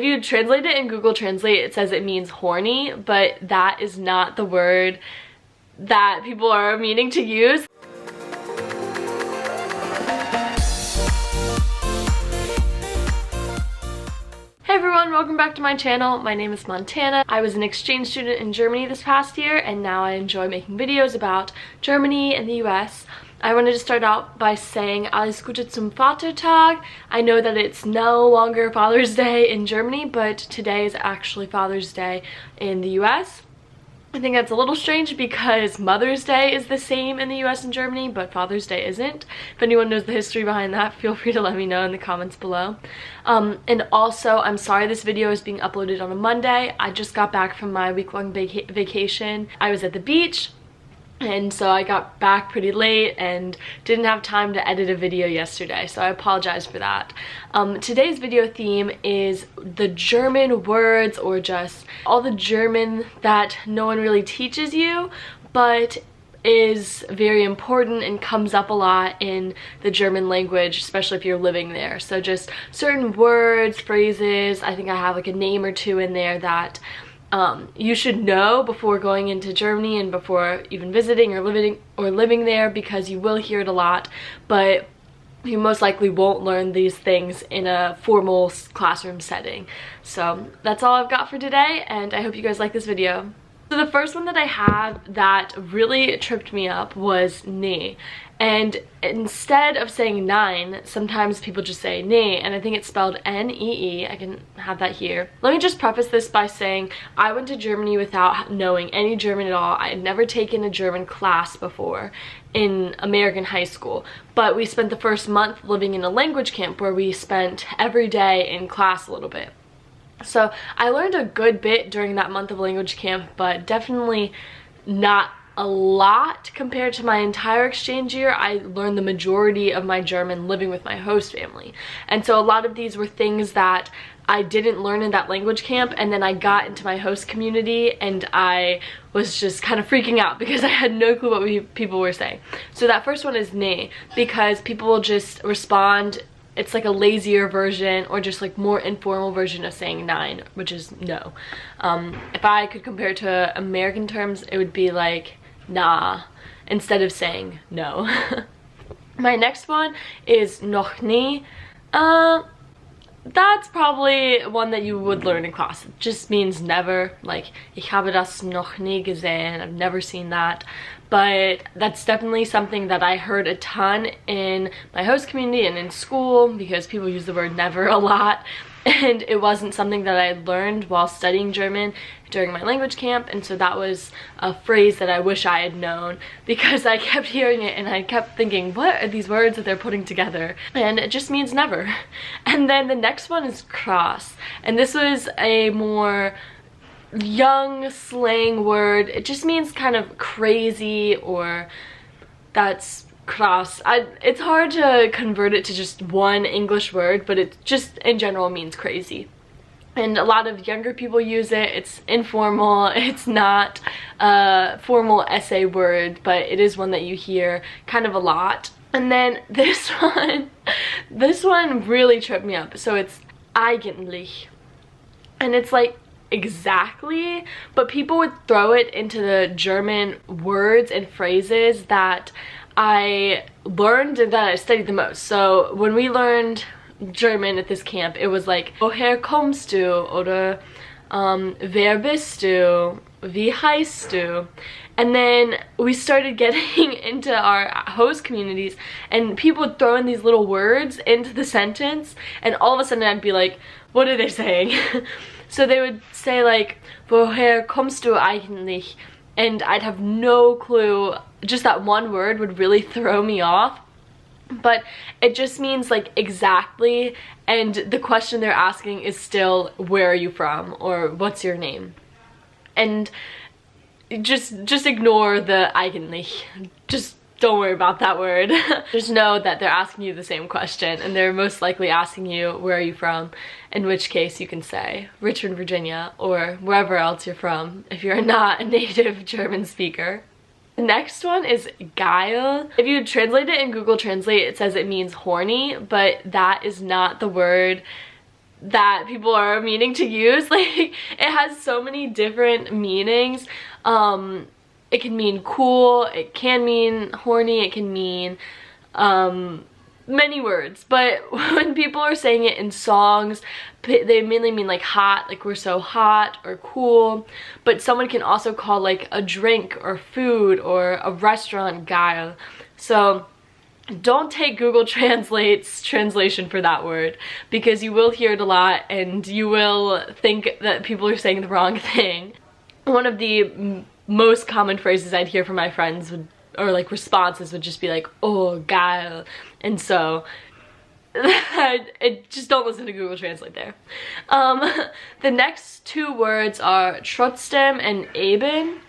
If you translate it in Google Translate, it says it means horny, but that is not the word that people are meaning to use. Hey everyone, welcome back to my channel. My name is Montana. I was an exchange student in Germany this past year, and now I enjoy making videos about Germany and the US. I wanted to start out by saying Alles Gute zum Vatertag. I know that it's no longer Father's Day in Germany, but today is actually Father's Day in the US. I think that's a little strange because Mother's Day is the same in the US and Germany, but Father's Day isn't. If anyone knows the history behind that, feel free to let me know in the comments below. And also, I'm sorry this video is being uploaded on a Monday. I just got back from my week-long vacation. I was at the beach, and so I got back pretty late and didn't have time to edit a video yesterday, so I apologize for that. Today's video theme is the German words, or just all the German that no one really teaches you, but is very important and comes up a lot in the German language, especially if you're living there. So just certain words, phrases. I think I have like a name or two in there that you should know before going into Germany and before even visiting or living there, because you will hear it a lot, but you most likely won't learn these things in a formal classroom setting. So that's all I've got for today, and I hope you guys like this video. So the first one that I have that really tripped me up was "nee." And instead of saying "nein," sometimes people just say "nee," and I think it's spelled N-E-E. I can have that here. Let me just preface this by saying I went to Germany without knowing any German at all. I had never taken a German class before in American high school, but we spent the first month living in a language camp where we spent every day in class a little bit. So I learned a good bit during that month of language camp, but definitely not a lot compared to my entire exchange year. I learned the majority of my German living with my host family. And so a lot of these were things that I didn't learn in that language camp, and then I got into my host community and I was just kind of freaking out because I had no clue what people were saying. So that first one is "nee," because people will just respond. It's like a lazier version, or just like more informal version of saying "nein," which is no. If I could compare it to American terms, it would be like "nah" instead of saying "no." My next one is "noch nie." That's probably one that you would learn in class. It just means never, like "Ich habe das noch nie gesehen." I've never seen that. But that's definitely something that I heard a ton in my host community and in school, because people use the word never a lot, and it wasn't something that I learned while studying German during my language camp. And so that was a phrase that I wish I had known, because I kept hearing it and I kept thinking, what are these words that they're putting together? And it just means never. And then the next one is "krass," and this was a more young slang word. It just means kind of crazy, or that's krass. It's hard to convert it to just one English word, but it just in general means crazy. And a lot of younger people use it. It's informal. It's not a formal essay word, but it is one that you hear kind of a lot. And then this one really tripped me up. So it's "eigentlich," and it's like exactly, but people would throw it into the German words and phrases that I learned and that I studied the most. So when we learned German at this camp, it was like "Woher kommst du?" oder "Wer bist du?" "Wie heißt du?" And then we started getting into our host communities, and people would throw in these little words into the sentence, and all of a sudden I'd be like, what are they saying? So they would say like "Woher kommst du eigentlich?" and I'd have no clue. Just that one word would really throw me off. But it just means like exactly, and the question they're asking is still "where are you from?" or "what's your name?" And just ignore the "eigentlich." Just don't worry about that word. Just know that they're asking you the same question, and they're most likely asking you "where are you from?" in which case you can say Richmond, Virginia, or wherever else you're from if you're not a native German speaker. The next one is "geil." If you translate it in Google Translate, it says it means horny, but that is not the word that people are meaning to use. Like, it has so many different meanings. It can mean cool, it can mean horny, it can mean many words, but when people are saying it in songs, they mainly mean like hot, like we're so hot, or cool. But someone can also call like a drink or food or a restaurant geil. So don't take Google Translate's translation for that word, because you will hear it a lot and you will think that people are saying the wrong thing. One of the most common phrases I'd hear from my friends would, or like responses, would just be like, oh, geil. And so just don't listen to Google Translate there. The next two words are trotzdem and eben.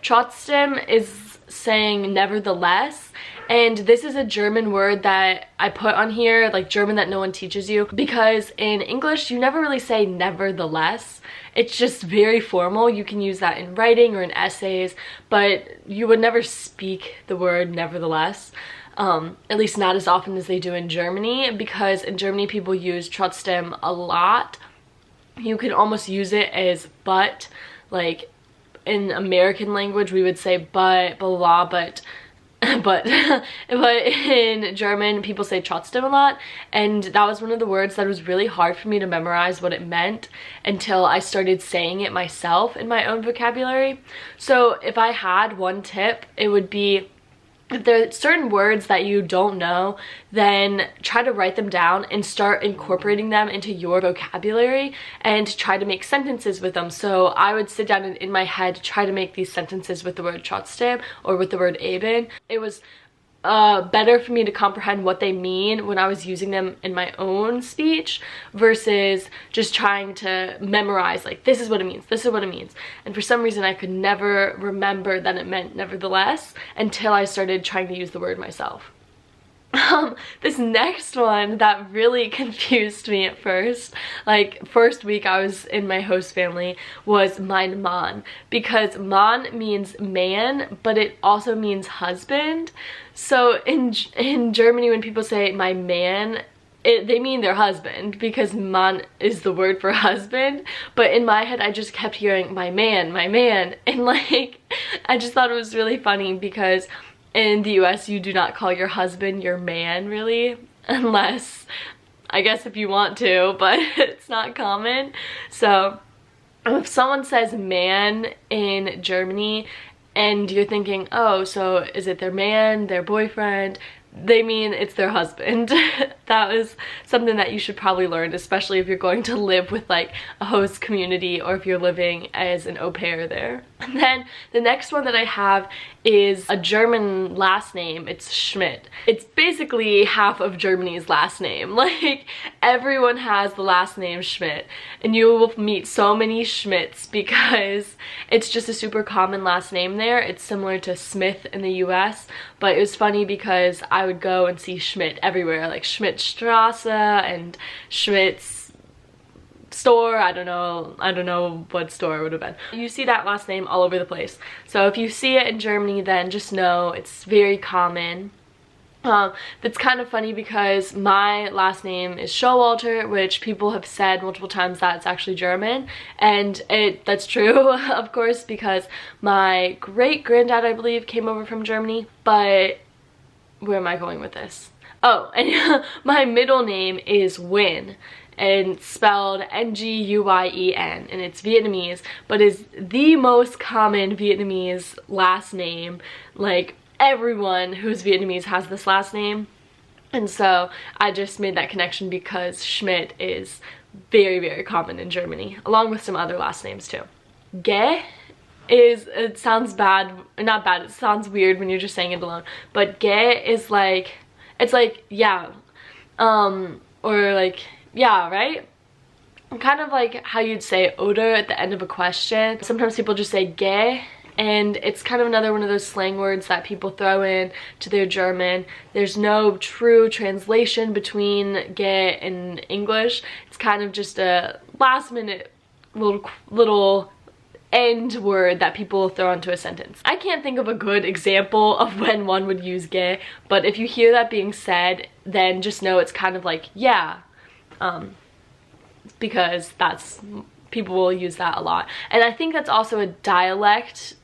Trotzdem is saying nevertheless, and this is a German word that I put on here, like German that no one teaches you, because in English you never really say nevertheless. It's just very formal. You can use that in writing or in essays, but you would never speak the word nevertheless. At least not as often as they do in Germany, because in Germany people use trotzdem a lot. You can almost use it as but, like in American language we would say but, blah, blah, but but in German people say trotzdem a lot, and that was one of the words that was really hard for me to memorize what it meant until I started saying it myself in my own vocabulary. So if I had one tip, it would be, if there are certain words that you don't know, then try to write them down and start incorporating them into your vocabulary and try to make sentences with them. So I would sit down and in my head try to make these sentences with the word trotzdem or with the word eben. It was better for me to comprehend what they mean when I was using them in my own speech versus just trying to memorize, like, this is what it means, this is what it means. And for some reason I could never remember that it meant nevertheless until I started trying to use the word myself. This next one that really confused me at first, like first week I was in my host family, was mein Mann, because Mann means man, but it also means husband. So in Germany when people say my man, they mean their husband, because Mann is the word for husband. But in my head I just kept hearing my man, and like I just thought it was really funny, because in the US you do not call your husband your man, really, unless, I guess, if you want to, but it's not common. So if someone says man in Germany and you're thinking, oh, so is it their man, their boyfriend? They mean it's their husband. That was something that you should probably learn, especially if you're going to live with like a host community or if you're living as an au pair there. And then the next one that I have is a German last name. It's Schmidt. It's basically half of Germany's last name. Like, everyone has the last name Schmidt, and you will meet so many Schmidts because it's just a super common last name there. It's similar to Smith in the US, but it was funny because I would go and see Schmidt everywhere, like Schmidtstraße and Schmidt's store. I don't know what store it would have been. You see that last name all over the place. So if you see it in Germany, then just know it's very common. That's kind of funny because my last name is Showalter, which people have said multiple times that it's actually German, and that's true, of course, because my great-granddad, I believe, came over from Germany. But where am I going with this? Oh, and my middle name is Nguyen, and spelled Nguyen, and it's Vietnamese, but is the most common Vietnamese last name. Like, everyone who's Vietnamese has this last name, and so I just made that connection because Schmidt is very, very common in Germany, along with some other last names too. Gay is, it sounds bad, not bad, it sounds weird when you're just saying it alone, but gay is like, it's like yeah, or like yeah, right? Kind of like how you'd say oder at the end of a question. Sometimes people just say gay, and it's kind of another one of those slang words that people throw in to their German. There's no true translation between gay and English. It's kind of just a last minute little end word that people throw into a sentence. I can't think of a good example of when one would use gay, but if you hear that being said, then just know it's kind of like yeah. because people will use that a lot. And I think that's also a dialect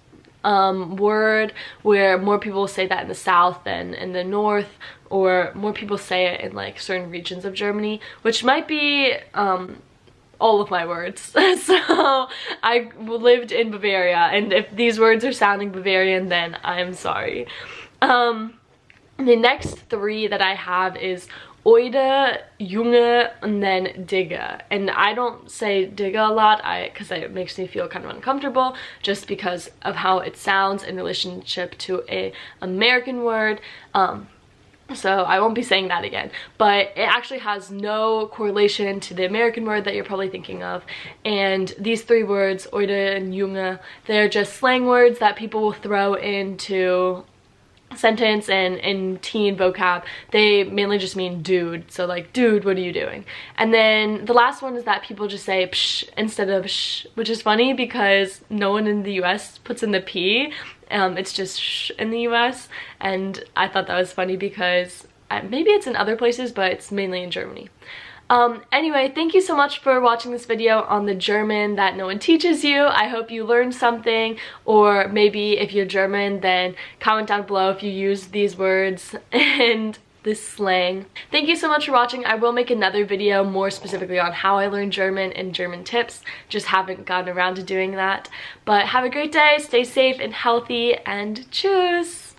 word, where more people say that in the south than in the north, or more people say it in like certain regions of Germany, which might be all of my words. So I lived in Bavaria, and if these words are sounding Bavarian, then I'm sorry. The next three that I have is Oide, Junge, and then Digga. And I don't say Digga a lot because it makes me feel kind of uncomfortable, just because of how it sounds in relationship to a American word. So I won't be saying that again, but it actually has no correlation to the American word that you're probably thinking of. And these three words, Oide and Junge, they're just slang words that people will throw into sentence and in teen vocab. They mainly just mean dude, so like, dude, what are you doing? And then the last one is that people just say psh instead of sh, which is funny because no one in the US puts in the P. It's just sh in the US, and I thought that was funny because maybe it's in other places, but it's mainly in Germany. Anyway, thank you so much for watching this video on the German that no one teaches you. I hope you learned something, or maybe if you're German, then comment down below if you use these words and this slang. Thank you so much for watching. I will make another video more specifically on how I learned German and German tips. Just haven't gotten around to doing that. But have a great day, stay safe and healthy, and tschüss!